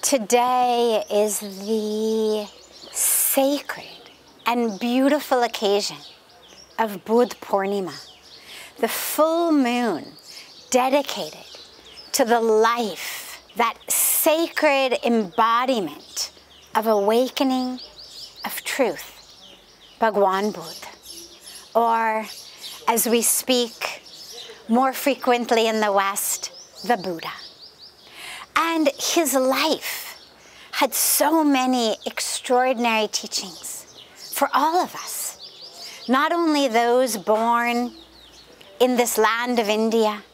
Today is the sacred and beautiful occasion of Buddha Purnima, the full moon dedicated to the life, that sacred embodiment of awakening of truth, Bhagawan Buddha, or as we speak more frequently in the West, the Buddha. And his life had so many extraordinary teachings for all of us. Not only those born in this land of India,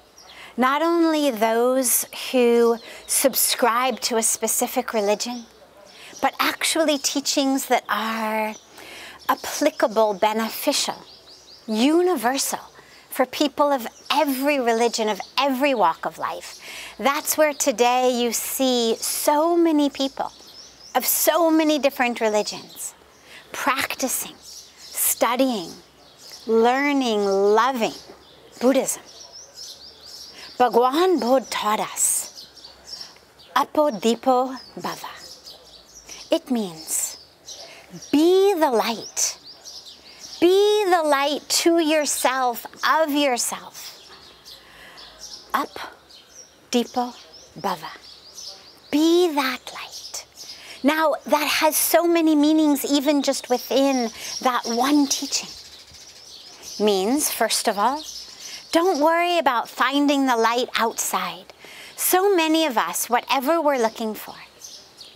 not only those who subscribe to a specific religion, but actually teachings that are applicable, beneficial, universal for people of every religion, of every walk of life. That's where today you see so many people of so many different religions practicing, studying, learning, loving Buddhism. Bhagawan Buddha taught us, Appo Deepo Brava. It means, be the light. Be the light to yourself, of yourself. Appo Deepo Brava. Be that light. Now, that has so many meanings even just within that one teaching. Means, first of all, don't worry about finding the light outside. So many of us, whatever we're looking for,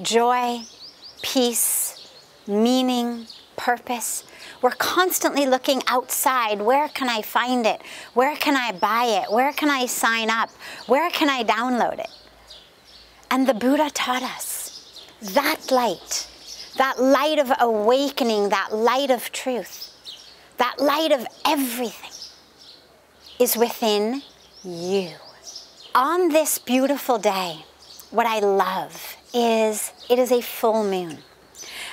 joy, peace, meaning, purpose, we're constantly looking outside. Where can I find it? Where can I buy it? Where can I sign up? Where can I download it? And the Buddha taught us that light of awakening, that light of truth, that light of everything is within you. On this beautiful day, what I love is it is a full moon.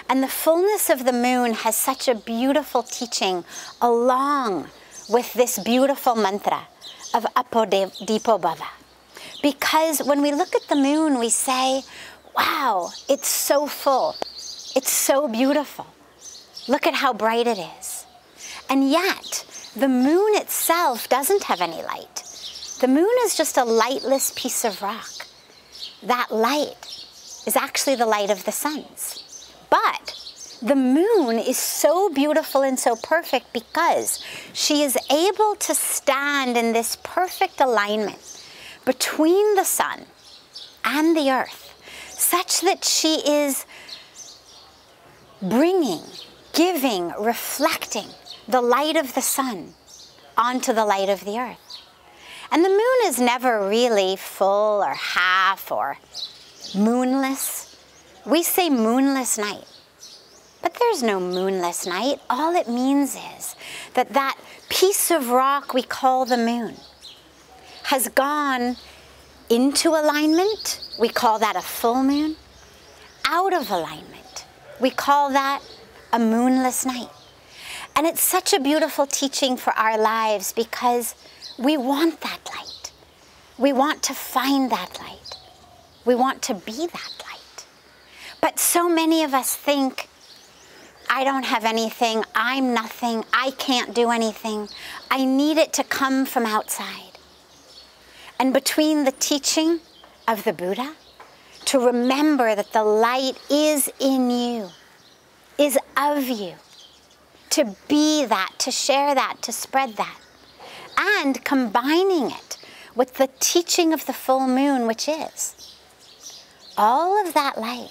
And the fullness of the moon has such a beautiful teaching along with this beautiful mantra of Appo Deepo Brava. Because when we look at the moon, we say, wow, it's so full. It's so beautiful. Look at how bright it is. And yet, the moon itself doesn't have any light. The moon is just a lightless piece of rock. That light is actually the light of the suns. But the moon is so beautiful and so perfect because she is able to stand in this perfect alignment between the sun and the earth, such that she is bringing, giving, reflecting the light of the sun onto the light of the earth. And the moon is never really full or half or moonless. We say moonless night, but there's no moonless night. All it means is that that piece of rock we call the moon has gone into alignment. We call that a full moon. Out of alignment, we call that a moonless night. And it's such a beautiful teaching for our lives because we want that light. We want to find that light. We want to be that light. But so many of us think, I don't have anything, I'm nothing, I can't do anything. I need it to come from outside. And between the teaching of the Buddha, to remember that the light is in you, is of you, to be that, to share that, to spread that, and combining it with the teaching of the full moon, which is all of that light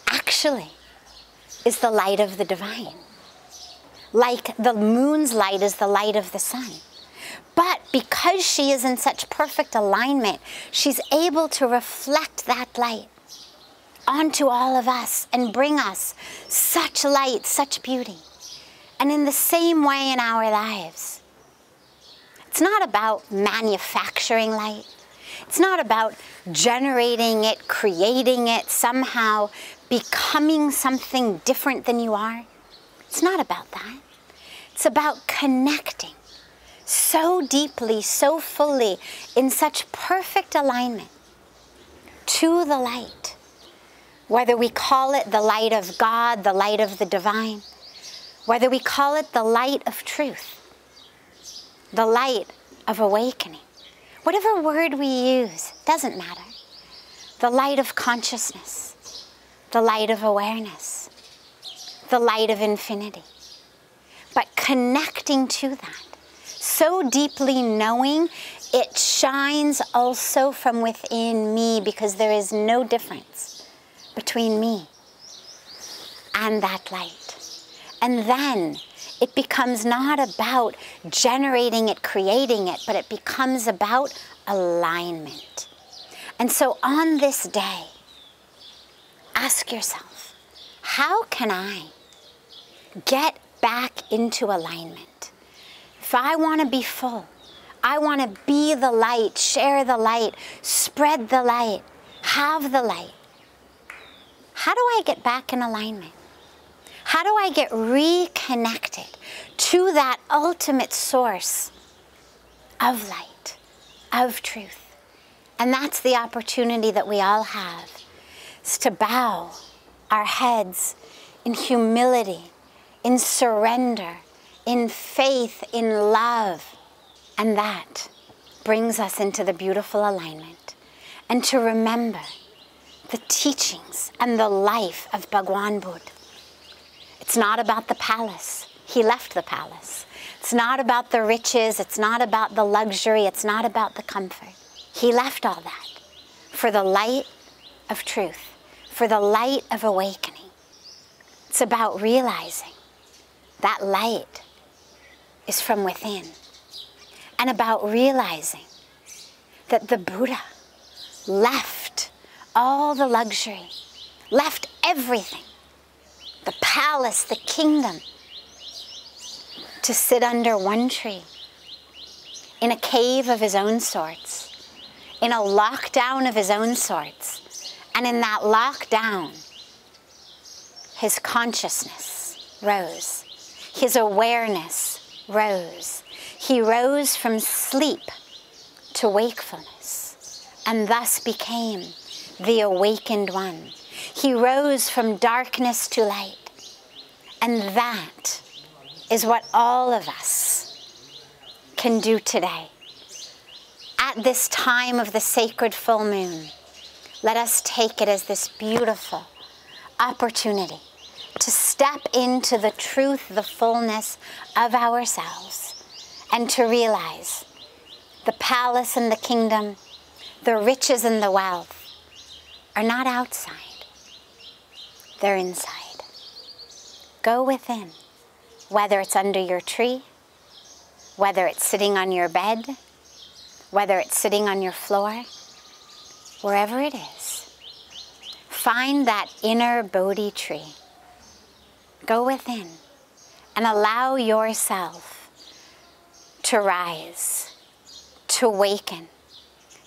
actually is the light of the divine. Like the moon's light is the light of the sun. But because she is in such perfect alignment, she's able to reflect that light onto all of us and bring us such light, such beauty. And in the same way in our lives, it's not about manufacturing light. It's not about generating it, creating it, somehow becoming something different than you are. It's not about that. It's about connecting so deeply, so fully, in such perfect alignment to the light. Whether we call it the light of God, the light of the divine, whether we call it the light of truth, the light of awakening, whatever word we use, doesn't matter. The light of consciousness, the light of awareness, the light of infinity. But connecting to that, so deeply knowing it shines also from within me, because there is no difference between me and that light. And then it becomes not about generating it, creating it, but it becomes about alignment. And so on this day, ask yourself, how can I get back into alignment? If I want to be full, I want to be the light, share the light, spread the light, have the light. How do I get back in alignment? How do I get reconnected to that ultimate source of light, of truth? And that's the opportunity that we all have, is to bow our heads in humility, in surrender, in faith, in love. And that brings us into the beautiful alignment. And to remember the teachings and the life of Bhagawan Buddha. It's not about the palace. He left the palace. It's not about the riches. It's not about the luxury. It's not about the comfort. He left all that for the light of truth, for the light of awakening. It's about realizing that light is from within, and about realizing that the Buddha left all the luxury, left everything, the palace, the kingdom, to sit under one tree, in a cave of his own sorts, in a lockdown of his own sorts. And in that lockdown, his consciousness rose, his awareness rose. He rose from sleep to wakefulness, and thus became the awakened one. He rose from darkness to light. And that is what all of us can do today. At this time of the sacred full moon, let us take it as this beautiful opportunity to step into the truth, the fullness of ourselves, and to realize the palace and the kingdom, the riches and the wealth are not outside. They're inside. Go within, whether it's under your tree, whether it's sitting on your bed, whether it's sitting on your floor, wherever it is. Find that inner Bodhi tree. Go within and allow yourself to rise, to awaken,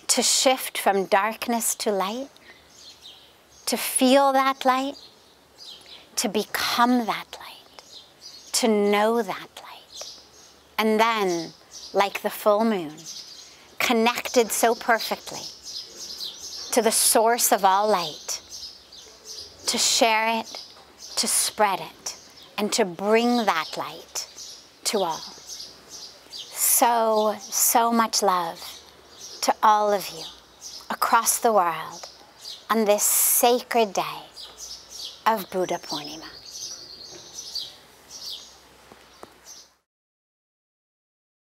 to shift from darkness to light, to feel that light, to become that light, to know that light. And then, like the full moon, connected so perfectly to the source of all light, to share it, to spread it, and to bring that light to all. So, so much love to all of you across the world on this sacred day of Buddha Purnima.